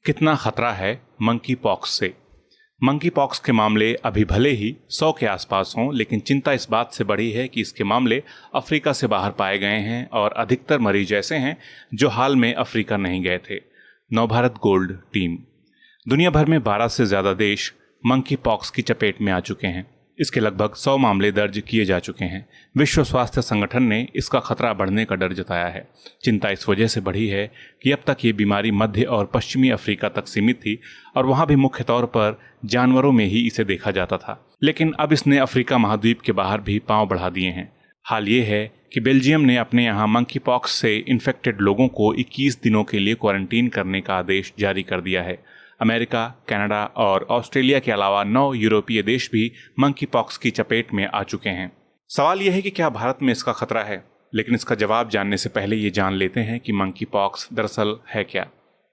कितना खतरा है मंकी पॉक्स से। मंकी पॉक्स के मामले अभी भले ही 100 के आसपास हों, लेकिन चिंता इस बात से बढ़ी है कि इसके मामले अफ्रीका से बाहर पाए गए हैं और अधिकतर मरीज ऐसे हैं जो हाल में अफ्रीका नहीं गए थे। Navbharat gold team. दुनिया भर में 12 से ज़्यादा देश मंकी पॉक्स की चपेट में आ चुके हैं। इसके लगभग 100 मामले दर्ज किए जा चुके हैं। विश्व स्वास्थ्य संगठन ने इसका खतरा बढ़ने का डर जताया है। चिंता इस वजह से बढ़ी है कि अब तक ये बीमारी मध्य और पश्चिमी अफ्रीका तक सीमित थी और वहाँ भी मुख्य तौर पर जानवरों में ही इसे देखा जाता था, लेकिन अब इसने अफ्रीका महाद्वीप के बाहर भी पांव बढ़ा दिए हैं। हाल ये है कि बेल्जियम ने अपने यहाँ मंकी पॉक्स से इन्फेक्टेड लोगों को 21 दिनों के लिए क्वारंटीन करने का आदेश जारी कर दिया है। अमेरिका, कनाडा और ऑस्ट्रेलिया के अलावा 9 यूरोपीय देश भी मंकी पॉक्स की चपेट में आ चुके हैं। सवाल यह है कि क्या भारत में इसका खतरा है, लेकिन इसका जवाब जानने से पहले ये जान लेते हैं कि मंकी पॉक्स दरअसल है क्या।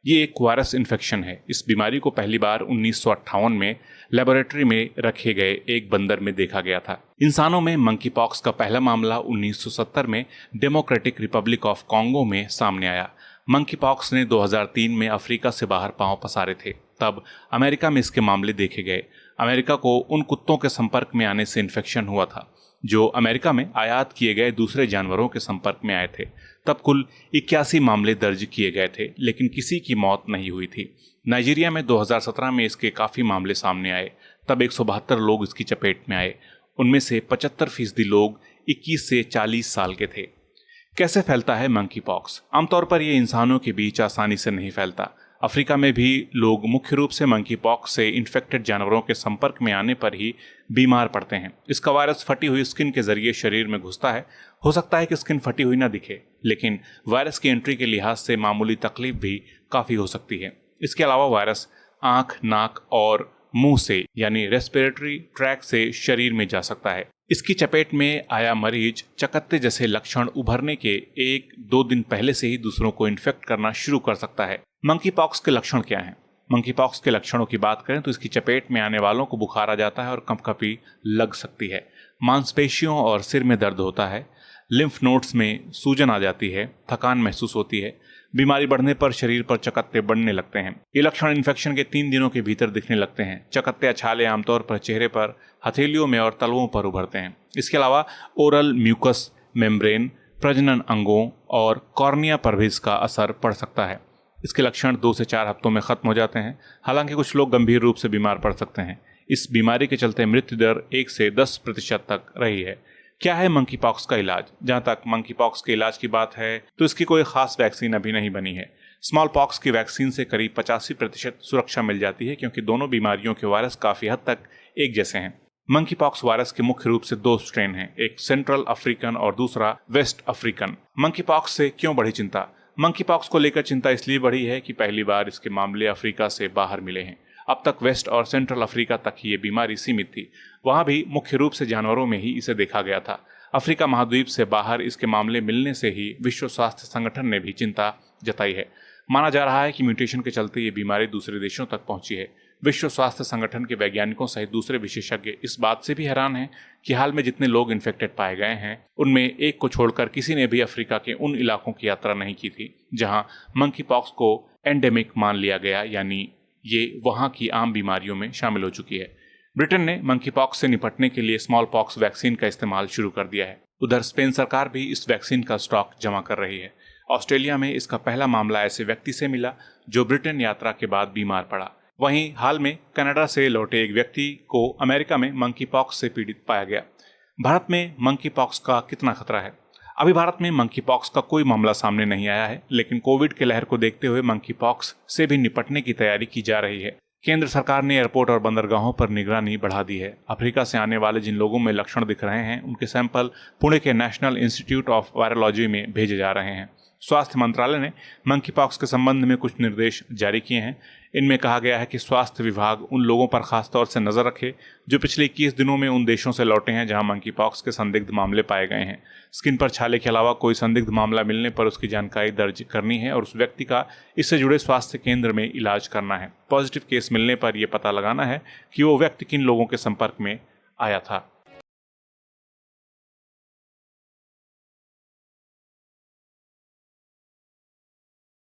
ये एक वायरस इन्फेक्शन है। इस बीमारी को पहली बार 1958 में लेबोरेटरी में रखे गए एक बंदर में देखा गया था। इंसानों में मंकी पॉक्स का पहला मामला 1970 में डेमोक्रेटिक रिपब्लिक ऑफ कॉन्गो में सामने आया। मंकी पॉक्स ने 2003 में अफ्रीका से बाहर पांव पसारे थे। तब अमेरिका में इसके मामले देखे गए। अमेरिका को उन कुत्तों के संपर्क में आने से इन्फेक्शन हुआ था जो अमेरिका में आयात किए गए दूसरे जानवरों के संपर्क में आए थे। तब कुल 81 मामले दर्ज किए गए थे, लेकिन किसी की मौत नहीं हुई थी। नाइजीरिया में 2017 में इसके काफ़ी मामले सामने आए। तब 172 लोग इसकी चपेट में आए। उनमें से 75% लोग 21 से 40 साल के थे। कैसे फैलता है मंकी पॉक्स? आमतौर पर यह इंसानों के बीच आसानी से नहीं फैलता। अफ्रीका में भी लोग मुख्य रूप से मंकी पॉक्स से इन्फेक्टेड जानवरों के संपर्क में आने पर ही बीमार पड़ते हैं। इसका वायरस फटी हुई स्किन के जरिए शरीर में घुसता है। हो सकता है कि स्किन फटी हुई ना दिखे, लेकिन वायरस की एंट्री के लिहाज से मामूली तकलीफ भी काफ़ी हो सकती है। इसके अलावा वायरस आँख, नाक और मुंह से यानी रेस्पिरेटरी ट्रैक से शरीर में जा सकता है। इसकी चपेट में आया मरीज चकत्ते जैसे लक्षण उभरने के 1-2 दिन पहले से ही दूसरों को इन्फेक्ट करना शुरू कर सकता है। मंकी पॉक्स के लक्षण क्या हैं? मंकी पॉक्स के लक्षणों की बात करें तो इसकी चपेट में आने वालों को बुखार आ जाता है और कंपकंपी लग सकती है। मांसपेशियों और सिर में दर्द होता है। लिम्फ नोड्स में सूजन आ जाती है। थकान महसूस होती है। बीमारी बढ़ने पर शरीर पर चकत्ते बढ़ने लगते हैं। ये लक्षण इन्फेक्शन के 3 दिनों के भीतर दिखने लगते हैं। चकत्ते छाले आमतौर पर चेहरे पर, हथेलियों में और तलवों पर उभरते हैं। इसके अलावा ओरल म्यूकस मेम्ब्रेन, प्रजनन अंगों और कॉर्निया पर भी इसका असर पड़ सकता है। इसके लक्षण 2 से 4 हफ्तों में खत्म हो जाते हैं। हालांकि कुछ लोग गंभीर रूप से बीमार पड़ सकते हैं। इस बीमारी के चलते मृत्यु दर 1 से 10% तक रही है। क्या है मंकी पॉक्स का इलाज? जहां तक मंकी पॉक्स के इलाज की बात है तो इसकी कोई खास वैक्सीन अभी नहीं बनी है। स्मॉल पॉक्स की वैक्सीन से करीब 85% सुरक्षा मिल जाती है, क्योंकि दोनों बीमारियों के वायरस काफी हद तक एक जैसे हैं। मंकी पॉक्स वायरस के मुख्य रूप से 2 स्ट्रेन हैं, एक सेंट्रल अफ्रीकन और दूसरा वेस्ट अफ्रीकन। मंकी पॉक्स से क्यों बढ़ी चिंता? मंकी पॉक्स को लेकर चिंता इसलिए बढ़ी है कि पहली बार इसके मामले अफ्रीका से बाहर मिले हैं। अब तक वेस्ट और सेंट्रल अफ्रीका तक ही ये बीमारी सीमित थी। वहाँ भी मुख्य रूप से जानवरों में ही इसे देखा गया था। अफ्रीका महाद्वीप से बाहर इसके मामले मिलने से ही विश्व स्वास्थ्य संगठन ने भी चिंता जताई है। माना जा रहा है कि म्यूटेशन के चलते ये बीमारी दूसरे देशों तक पहुंची है। विश्व स्वास्थ्य संगठन के वैज्ञानिकों सहित दूसरे विशेषज्ञ इस बात से भी हैरान हैं कि हाल में जितने लोग इन्फेक्टेड पाए गए हैं उनमें एक को छोड़कर किसी ने भी अफ्रीका के उन इलाकों की यात्रा नहीं की थी जहां मंकी पॉक्स को एंडेमिक मान लिया गया, यानी ये वहां की आम बीमारियों में शामिल हो चुकी है। ब्रिटेन ने मंकी पॉक्स से निपटने के लिए स्मॉल पॉक्स वैक्सीन का इस्तेमाल शुरू कर दिया है। उधर स्पेन सरकार भी इस वैक्सीन का स्टॉक जमा कर रही है। ऑस्ट्रेलिया में इसका पहला मामला ऐसे व्यक्ति से मिला जो ब्रिटेन यात्रा के बाद बीमार पड़ा। वहीं हाल में कनाडा से लौटे एक व्यक्ति को अमेरिका में मंकी पॉक्स से पीड़ित पाया गया। भारत में मंकी पॉक्स का कितना खतरा है? अभी भारत में मंकी पॉक्स का कोई मामला सामने नहीं आया है, लेकिन कोविड के लहर को देखते हुए मंकी पॉक्स से भी निपटने की तैयारी की जा रही है। केंद्र सरकार ने एयरपोर्ट और बंदरगाहों पर निगरानी बढ़ा दी है। अफ्रीका से आने वाले जिन लोगों में लक्षण दिख रहे हैं उनके सैंपल पुणे के नेशनल इंस्टीट्यूट ऑफ वायरोलॉजी में भेजे जा रहे हैं। स्वास्थ्य मंत्रालय ने मंकी पॉक्स के संबंध में कुछ निर्देश जारी किए हैं। इनमें कहा गया है कि स्वास्थ्य विभाग उन लोगों पर खासतौर से नजर रखे जो पिछले 21 दिनों में उन देशों से लौटे हैं जहां मंकी पॉक्स के संदिग्ध मामले पाए गए हैं। स्किन पर छाले के अलावा कोई संदिग्ध मामला मिलने पर उसकी जानकारी दर्ज करनी है और उस व्यक्ति का इससे जुड़े स्वास्थ्य केंद्र में इलाज करना है। पॉजिटिव केस मिलने पर यह पता लगाना है कि वो व्यक्ति किन लोगों के संपर्क में आया था।